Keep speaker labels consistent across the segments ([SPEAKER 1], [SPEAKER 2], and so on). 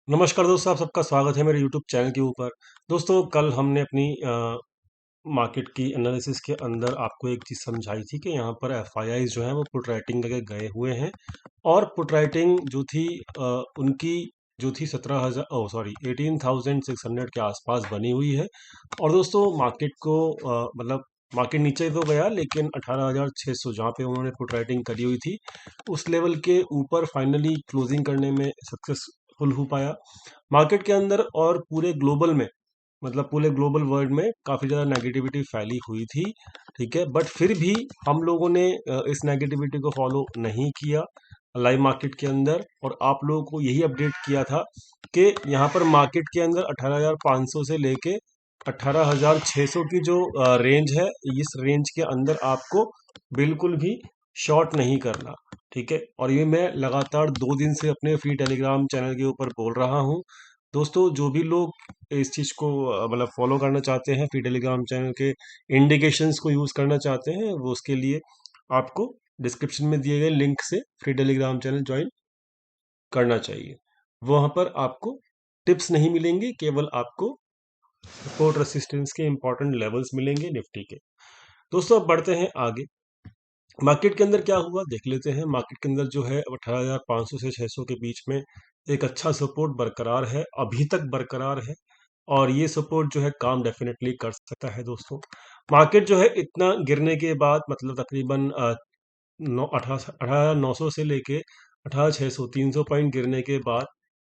[SPEAKER 1] नमस्कार दोस्तों, आप सबका स्वागत है मेरे यूट्यूब चैनल के ऊपर। दोस्तों, कल हमने अपनी मार्केट की एनालिसिस के अंदर आपको एक चीज़ समझाई थी कि यहाँ पर एफआईआई जो है वो पुट राइटिंग करके गए हुए हैं। और पुट राइटिंग जो थी उनकी जो थी 18,600 के आसपास बनी हुई है। और दोस्तों, मार्केट को मतलब मार्केट नीचे तो गया, लेकिन 18,600 जहाँ पे उन्होंने पुट राइटिंग करी हुई थी उस लेवल के ऊपर फाइनली क्लोजिंग करने में सक्सेसफुल हो पाया मार्केट के अंदर। और पूरे ग्लोबल में, मतलब पूरे ग्लोबल वर्ल्ड में काफ़ी ज़्यादा नेगेटिविटी फैली हुई थी। ठीक है, बट फिर भी हम लोगों ने इस नेगेटिविटी को फॉलो नहीं किया लाइव मार्केट के अंदर, और आप लोगों को यही अपडेट किया था कि यहाँ पर मार्केट के अंदर 18,500 से लेके 18,600 की जो रेंज है, इस रेंज के अंदर आपको बिल्कुल भी शॉर्ट नहीं करना। ठीक है, और ये मैं लगातार 2 दिन से अपने फ्री टेलीग्राम चैनल के ऊपर बोल रहा हूँ। दोस्तों, जो भी लोग इस चीज़ को मतलब फॉलो करना चाहते हैं, फ्री टेलीग्राम चैनल के इंडिकेशंस को यूज़ करना चाहते हैं, वो उसके लिए आपको डिस्क्रिप्शन में दिए गए लिंक से फ्री टेलीग्राम चैनल ज्वाइन करना चाहिए। वहाँ पर आपको टिप्स नहीं मिलेंगे, केवल आपको सपोर्ट रेसिस्टेंस के इंपॉर्टेंट लेवल्स मिलेंगे निफ्टी के। दोस्तों, अब बढ़ते हैं आगे। मार्केट के अंदर क्या हुआ देख लेते हैं। मार्केट के अंदर जो है 18,500 से 600 के बीच में एक अच्छा सपोर्ट बरकरार है, अभी तक बरकरार है। और ये सपोर्ट जो है काम डेफिनेटली कर सकता है। दोस्तों, मार्केट जो है इतना गिरने के बाद, मतलब तकरीबन 18,900 से लेके 18,600 300 पॉइंट गिरने के बाद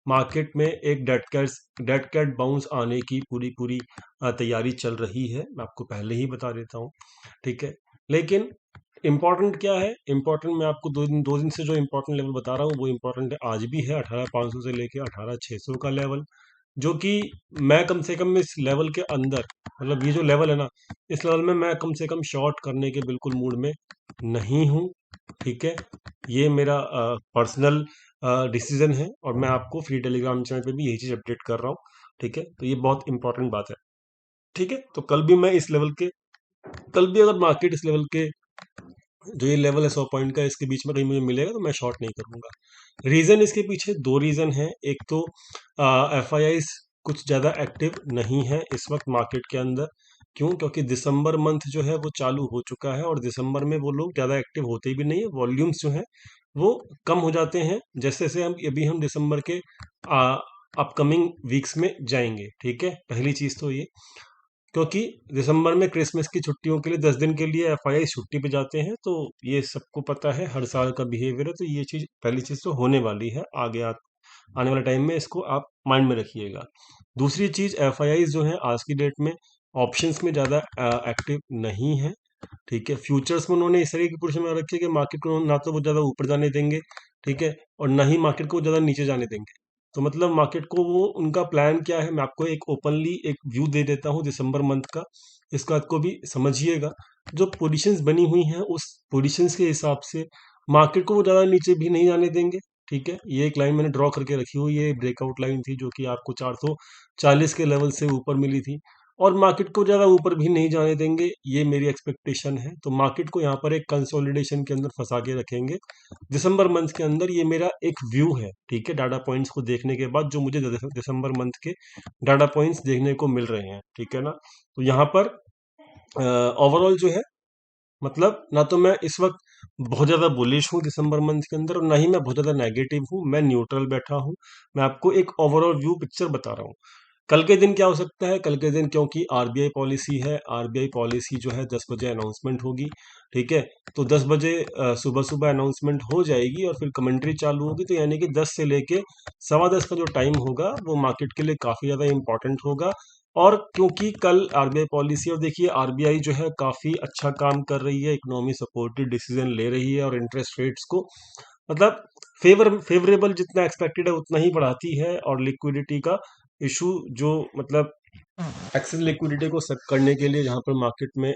[SPEAKER 1] मार्केट में एक डेड कैट बाउंस आने की पूरी पूरी तैयारी चल रही है। मैं आपको पहले ही बता देता हूँ। ठीक है, लेकिन इम्पॉर्टेंट क्या है? इम्पॉर्टेंट मैं आपको 2 दिन से जो इम्पोर्टेंट लेवल बता रहा हूँ वो इम्पोर्टेंट है, आज भी है 18,500 से लेके 18,600 का लेवल। जो कि मैं कम से कम इस लेवल के अंदर, मतलब ये जो लेवल है ना, इस लेवल में मैं कम से कम शॉर्ट करने के बिल्कुल मूड में नहीं हूँ। ठीक है, ये मेरा पर्सनल डिसीजन है, और मैं आपको फ्री टेलीग्राम चैनल पे भी यही चीज़ अपडेट कर रहा हूँ। ठीक है, तो ये बहुत इंपॉर्टेंट बात है। ठीक है, तो कल भी मैं इस लेवल के, कल भी अगर मार्केट इस लेवल के, जो ये लेवल है 100 पॉइंट का, इसके बीच में कहीं मुझे मिलेगा तो मैं शॉर्ट नहीं करूंगा। रीज़न इसके पीछे दो रीज़न है। एक तो एफ आई आई कुछ ज़्यादा एक्टिव नहीं है इस वक्त मार्केट के अंदर। क्यों? क्योंकि दिसंबर मंथ जो है वो चालू हो चुका है, और दिसंबर में वो लोग ज़्यादा एक्टिव होते भी नहीं है। वॉल्यूम्स जो हैं वो कम हो जाते हैं जैसे जैसे हम दिसंबर के अपकमिंग वीक्स में जाएंगे। ठीक है, पहली चीज़ तो ये, क्योंकि दिसंबर में क्रिसमस की छुट्टियों के लिए 10 दिन के लिए एफआईआई छुट्टी पे जाते हैं। तो ये सबको पता है, हर साल का बिहेवियर है। तो ये चीज़, पहली चीज़ तो होने वाली है आगे आने वाले टाइम में, इसको आप माइंड में रखिएगा। दूसरी चीज़, एफआईआई जो है आज की डेट में ऑप्शंस में ज़्यादा एक्टिव नहीं है। ठीक है, फ्यूचर्स में उन्होंने इस तरह की पोजीशन में रखी है कि मार्केट को ना तो वो ज़्यादा ऊपर जाने देंगे, ठीक है, और ना ही मार्केट को ज़्यादा नीचे जाने देंगे। तो मतलब मार्केट को, वो उनका प्लान क्या है, मैं आपको एक ओपनली एक व्यू दे देता हूँ दिसंबर मंथ का। इस बात को भी समझिएगा। जो पोजीशंस बनी हुई हैं उस पोजीशंस के हिसाब से मार्केट को वो ज़्यादा नीचे भी नहीं जाने देंगे। ठीक है, ये एक लाइन मैंने ड्रॉ करके रखी हुई है, ब्रेकआउट लाइन थी जो कि आपको 440 के लेवल से ऊपर मिली थी। और मार्केट को ज़्यादा ऊपर भी नहीं जाने देंगे, ये मेरी एक्सपेक्टेशन है। तो मार्केट को यहाँ पर एक कंसोलिडेशन के अंदर फंसा के रखेंगे दिसंबर मंथ के अंदर। ये मेरा एक व्यू है। ठीक है, डाटा पॉइंट्स को देखने के बाद जो मुझे दिसंबर मंथ के डाटा पॉइंट्स देखने को मिल रहे हैं, ठीक है ना। तो यहाँ पर ओवरऑल जो है, मतलब ना तो मैं इस वक्त बहुत ज़्यादा बुलिश हूँ दिसंबर मंथ के अंदर, और ना ही मैं बहुत ज़्यादा नेगेटिव हूँ। मैं न्यूट्रल बैठा हूँ। मैं आपको एक ओवरऑल व्यू पिक्चर बता रहा हूँ। कल के दिन क्या हो सकता है? कल के दिन, क्योंकि आरबीआई पॉलिसी है, आरबीआई पॉलिसी जो है 10 बजे अनाउंसमेंट होगी। ठीक है, तो 10 बजे सुबह सुबह अनाउंसमेंट हो जाएगी, और फिर कमेंट्री चालू होगी। तो यानी कि 10 से लेके 10:15 का जो टाइम होगा वो मार्केट के लिए काफ़ी ज़्यादा इंपॉर्टेंट होगा। और क्योंकि कल आरबीआई पॉलिसी, और देखिए आरबीआई जो है काफ़ी अच्छा काम कर रही है, इकोनॉमी सपोर्टिव डिसीजन ले रही है, और इंटरेस्ट रेट्स को, मतलब फेवरेबल जितना एक्सपेक्टेड है उतना ही बढ़ाती है। और लिक्विडिटी का इशू जो, मतलब एक्सेस लिक्विडिटी को सब करने के लिए जहाँ पर मार्केट में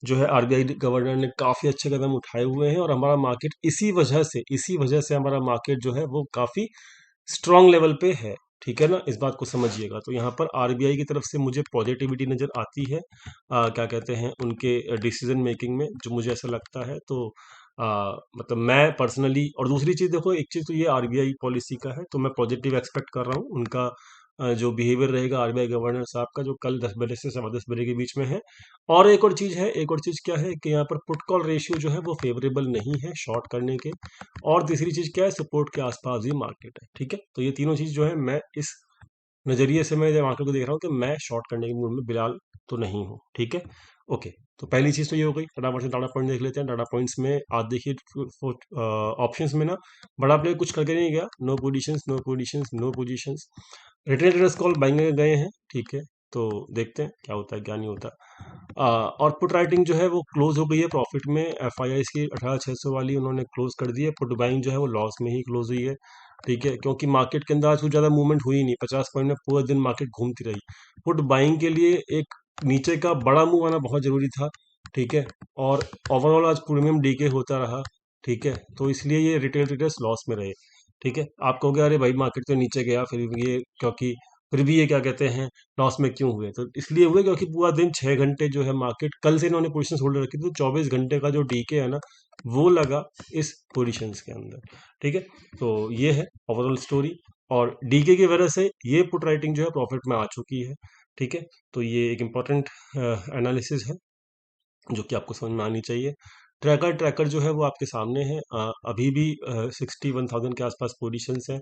[SPEAKER 1] जो है आरबीआई गवर्नर ने काफ़ी अच्छे कदम उठाए हुए हैं, और हमारा मार्केट इसी वजह से हमारा मार्केट जो है वो काफ़ी स्ट्रांग लेवल पे है। ठीक है ना, इस बात को समझिएगा। तो यहाँ पर आरबीआई की तरफ से मुझे पॉजिटिविटी नज़र आती है, क्या कहते हैं, उनके डिसीजन मेकिंग में, जो मुझे ऐसा लगता है। तो मतलब मैं पर्सनली, और दूसरी चीज़ देखो, एक चीज़ तो ये आरबीआई पॉलिसी का है, तो मैं पॉजिटिव एक्सपेक्ट कर रहा हूँ उनका जो बिहेवियर रहेगा आरबीआई गवर्नर साहब का, जो कल 10 बजे से 10 बजे के बीच में है। और एक और चीज़ है, एक और चीज़ क्या है कि यहाँ पर पुट कॉल रेशियो जो है वो फेवरेबल नहीं है शॉर्ट करने के। और तीसरी चीज़ क्या है, सपोर्ट के आसपास ही मार्केट है। ठीक है, तो ये तीनों चीज़ जो है, मैं इस नज़रिए से मैं मार्केट को देख रहा हूँ कि मैं शॉर्ट करने के मूड में बिलाल तो नहीं हूँ। ठीक है, ओके। तो पहली चीज़ तो ये हो गई। फटाफट से डाटा पॉइंट देख लेते हैं। डाटा पॉइंट्स में आज देखिए, ऑप्शंस में ना बड़ा प्लेयर कुछ करके नहीं गया। No positions, no positions, no positions. Retail traders call buying में गए हैं। ठीक है, तो देखते हैं क्या होता है क्या नहीं होता। और पुट राइटिंग जो है वो क्लोज हो गई है प्रॉफिट में। एफ आई आई की 18,600 वाली उन्होंने क्लोज कर दी है। पुट बाइंग जो है वो लॉस में ही क्लोज हुई है। ठीक है, क्योंकि मार्केट के अंदर आज कुछ ज़्यादा मूवमेंट हुई नहीं। 50 पॉइंट में पूरा दिन मार्केट घूमती रही। पुट बाइंग के लिए एक नीचे का बड़ा मूव आना बहुत ज़रूरी था। ठीक है, और ओवरऑल आज प्रीमियम डीके होता रहा। ठीक है, तो इसलिए ये रिटेल ट्रेडर्स लॉस में रहे। ठीक है, आप कहोगे अरे भाई मार्केट तो नीचे गया फिर ये, क्योंकि फिर भी ये क्या कहते हैं लॉस में क्यों हुए, तो इसलिए हुए क्योंकि पूरा दिन 6 घंटे जो है मार्केट, कल से इन्होंने पोजीशन होल्ड रखी थी, तो 24 घंटे का जो डीके है ना वो लगा इस पोजीशंस के अंदर। ठीक है, तो ये है ओवरऑल स्टोरी। और डीके की वजह से ये पुट राइटिंग जो है प्रॉफिट में आ चुकी है। ठीक है, तो ये एक इम्पॉर्टेंट एनालिसिस है जो कि आपको समझ में आनी चाहिए। ट्रैकर ट्रैकर जो है वो आपके सामने है। अभी भी 61,000 के आसपास पोजीशंस हैं।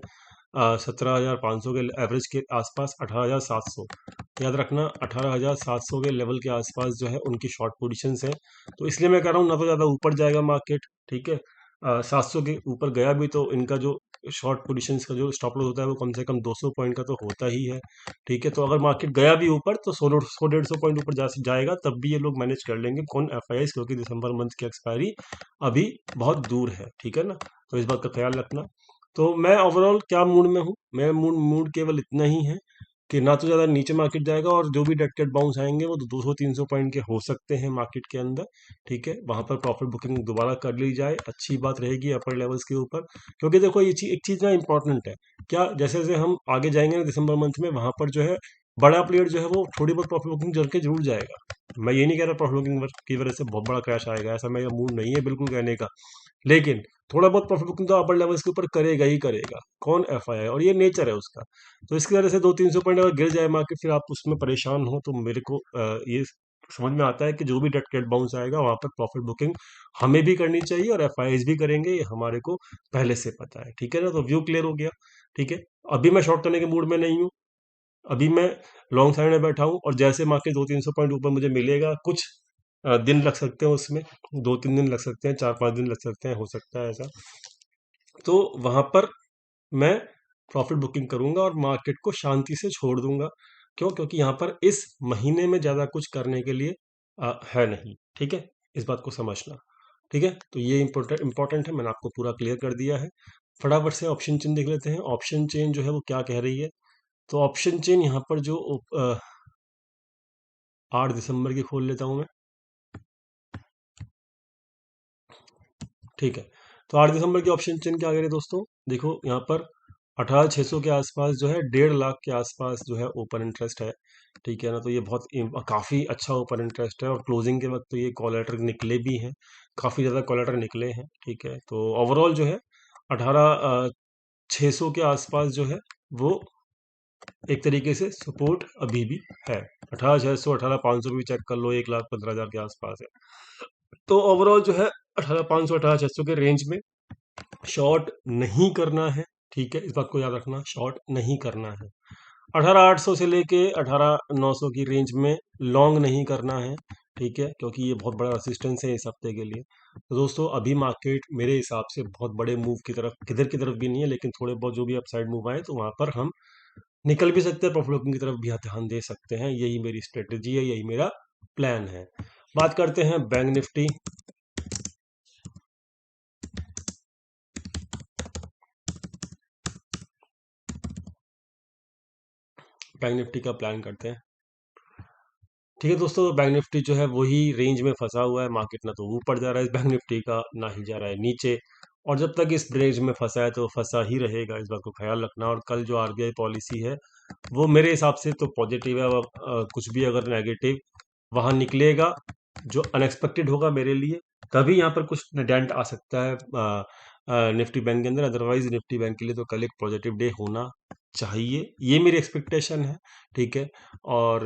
[SPEAKER 1] 17,500 के एवरेज के आसपास। 18,700 याद रखना, 18,700 के लेवल के आसपास जो है उनकी शॉर्ट पोजीशंस हैं। तो इसलिए मैं कह रहा हूँ ना तो ज़्यादा ऊपर जाएगा मार्केट। ठीक है, 700 के ऊपर गया भी तो इनका जो शॉर्ट पोजीशंस का जो स्टॉप लॉस होता है वो कम से कम 200 पॉइंट का तो होता ही है। ठीक है, तो अगर मार्केट गया भी ऊपर तो 100 150 पॉइंट ऊपर जाएगा, तब भी ये लोग मैनेज कर लेंगे कौन, एफ आई, क्योंकि दिसंबर मंथ की एक्सपायरी अभी बहुत दूर है। ठीक है ना, तो इस बात का ख्याल रखना। तो मैं ओवरऑल क्या मूड में हूँ, मैं मूड मूड केवल इतना ही है कि ना तो ज़्यादा नीचे मार्केट जाएगा, और जो भी डेड कैट बाउंस आएंगे वो तो 200 300 पॉइंट के हो सकते हैं मार्केट के अंदर। ठीक है, वहां पर प्रॉफिट बुकिंग दोबारा कर ली जाए, अच्छी बात रहेगी अपर लेवल्स के ऊपर। क्योंकि देखो ये चीज, एक चीज़ ना इंपॉर्टेंट है, क्या जैसे जैसे हम आगे जाएंगे ना दिसंबर मंथ में, वहां पर जो है बड़ा प्लेयर जो है वो थोड़ी बहुत प्रॉफिट बुकिंग करके जरूर जाएगा। मैं ये नहीं कह रहा प्रॉफिट बुकिंग की वजह से बहुत बड़ा क्रैश आएगा, ऐसा मेरा मूड नहीं है बिल्कुल कहने का। लेकिन थोड़ा बहुत प्रॉफिट बुकिंग तो अपर लेवल्स के ऊपर करेगा ही करेगा कौन, एफ आई आई, और ये नेचर है उसका। तो इसकी वजह से 200 300 पॉइंट अगर गिर जाए मार्केट, फिर आप उसमें परेशान हो, तो मेरे को ये समझ में आता है कि जो भी डेट कैट बाउंस आएगा वहां पर प्रॉफिट बुकिंग हमें भी करनी चाहिए, और एफ आई भी करेंगे, ये हमारे को पहले से पता है। ठीक है ना, तो व्यू क्लियर हो गया। ठीक है, अभी मैं शॉर्ट करने के मूड में नहीं हूँ। अभी मैं लॉन्ग साइड में बैठा हूँ, और जैसे मार्केट 200 300 पॉइंट ऊपर मुझे मिलेगा, कुछ दिन लग सकते हैं उसमें, 2 3 दिन लग सकते हैं, 4 5 दिन लग सकते हैं, हो सकता है ऐसा। तो वहां पर मैं प्रॉफिट बुकिंग करूंगा और मार्केट को शांति से छोड़ दूंगा। क्यों, क्योंकि यहाँ पर इस महीने में ज़्यादा कुछ करने के लिए है नहीं। ठीक है, इस बात को समझना। ठीक है, तो ये इंपॉर्टेंट इंपॉर्टेंट है, मैंने आपको पूरा क्लियर कर दिया है। फटाफट से ऑप्शन चेन देख लेते हैं। ऑप्शन चेन जो है वो क्या कह रही है। तो ऑप्शन चेन यहाँ पर जो 8 दिसंबर की खोल लेता हूँ मैं। ठीक है, तो 8 दिसंबर की ऑप्शन चेन क्या कह रही है दोस्तों, देखो यहाँ पर 18,600 के आसपास जो है 1.5 लाख के आसपास जो है ओपन इंटरेस्ट है। ठीक है ना, तो ये बहुत काफ़ी अच्छा ओपन इंटरेस्ट है, और क्लोजिंग के वक्त तो ये कॉलेटर निकले भी हैं, काफ़ी ज़्यादा कॉलेटर निकले हैं। ठीक है, तो ओवरऑल जो है 18,600 के आसपास जो है वो एक तरीके से सपोर्ट अभी भी है। 18,600 18,500 भी चेक कर लो, 1,15,000 के आसपास है। तो ओवरऑल जो है 18,500 18,600 के रेंज में शॉर्ट नहीं करना है। ठीक है, इस बात को याद रखना, शॉर्ट नहीं करना है। 18,800 से लेके 18,900 की रेंज में लॉन्ग नहीं करना है। ठीक है, क्योंकि ये बहुत बड़ा रेसिस्टेंस है इस हफ्ते के लिए। तो दोस्तों अभी मार्केट मेरे हिसाब से बहुत बड़े मूव की तरफ, किधर की तरफ भी नहीं है, लेकिन थोड़े बहुत जो भी अपसाइड मूव आए तो वहां पर हम निकल भी सकते हैं, प्रॉफिट बुकिंग की तरफ भी ध्यान दे सकते हैं। यही मेरी स्ट्रेटेजी है, यही मेरा प्लान है। बात करते हैं बैंक निफ्टी। बैंक निफ्टी का प्लान करते हैं। ठीक है दोस्तों, बैंक निफ्टी जो है वही रेंज में फंसा हुआ है। मार्केट ना तो ऊपर जा रहा है इस बैंक निफ्टी का, ना ही जा रहा है नीचे, और जब तक इस रेंज में फंसा है तो फंसा ही रहेगा, इस बात को ख्याल रखना। और कल जो आरबीआई पॉलिसी है वो मेरे हिसाब से तो पॉजिटिव है। कुछ भी अगर नेगेटिव वहां निकलेगा जो अनएक्सपेक्टेड होगा मेरे लिए, तभी यहाँ पर कुछ डेंट आ सकता है निफ्टी बैंक के अंदर। अदरवाइज निफ्टी बैंक के लिए तो कल एक पॉजिटिव डे होना चाहिए, ये मेरी एक्सपेक्टेशन है। ठीक है, और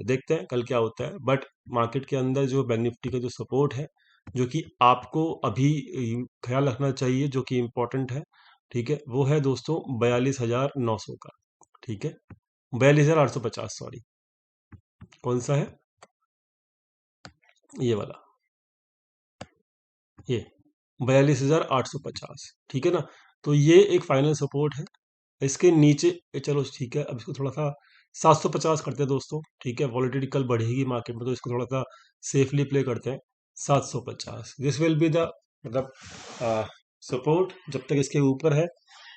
[SPEAKER 1] देखते हैं कल क्या होता है। बट मार्केट के अंदर जो बैंक निफ्टी का जो सपोर्ट है, जो कि आपको अभी ख्याल रखना चाहिए, जो कि इम्पोर्टेंट है, ठीक है, वो है दोस्तों 42,900 का। ठीक है, 42,850, सॉरी। कौन सा है? ये वाला, ये 42,850। ठीक है ना, तो ये एक फाइनल सपोर्ट है। इसके नीचे चलो ठीक है, अब इसको थोड़ा सा 750 करते हैं दोस्तों। ठीक है, वॉलेटिलिटी कल बढ़ेगी मार्केट में, तो इसको थोड़ा सा सेफली प्ले करते हैं। 750, दिस विल बी द मतलब सपोर्ट। जब तक इसके ऊपर है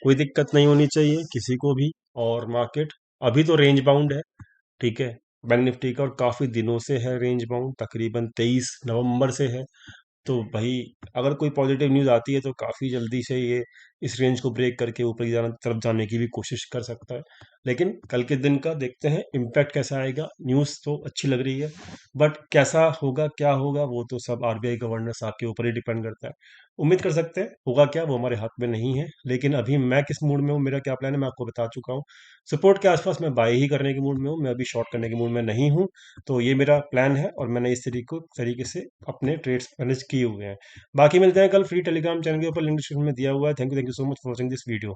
[SPEAKER 1] कोई दिक्कत नहीं होनी चाहिए किसी को भी। और मार्केट अभी तो रेंज बाउंड है। ठीक है, बैंक निफ्टी का, और काफ़ी दिनों से है रेंज बाउंड, तकरीबन 23 नवंबर से है। तो भाई अगर कोई पॉजिटिव न्यूज़ आती है तो काफ़ी जल्दी से ये इस रेंज को ब्रेक करके ऊपर की तरफ जाने की भी कोशिश कर सकता है। लेकिन कल के दिन का देखते हैं इम्पैक्ट कैसा आएगा। न्यूज़ तो अच्छी लग रही है, बट कैसा होगा क्या होगा वो तो सब आरबीआई गवर्नर साहब के ऊपर ही डिपेंड करता है। उम्मीद कर सकते हैं होगा क्या, वो हमारे हाथ में नहीं है। लेकिन अभी मैं किस मूड में हूँ, मेरा क्या प्लान है, मैं आपको बता चुका हूँ। सपोर्ट के आसपास मैं बाई ही करने के मूड में हूँ, मैं अभी शॉर्ट करने के मूड में नहीं हूँ। तो ये मेरा प्लान है, और मैंने इस तरीके से अपने ट्रेड्स मैनेज किए हुए हैं। बाकी मिलते हैं कल फ्री टेलीग्राम चैनल के ऊपर, लिंक डिस्क्रिप्शन में दिया हुआ है। Thank you so much for watching this video.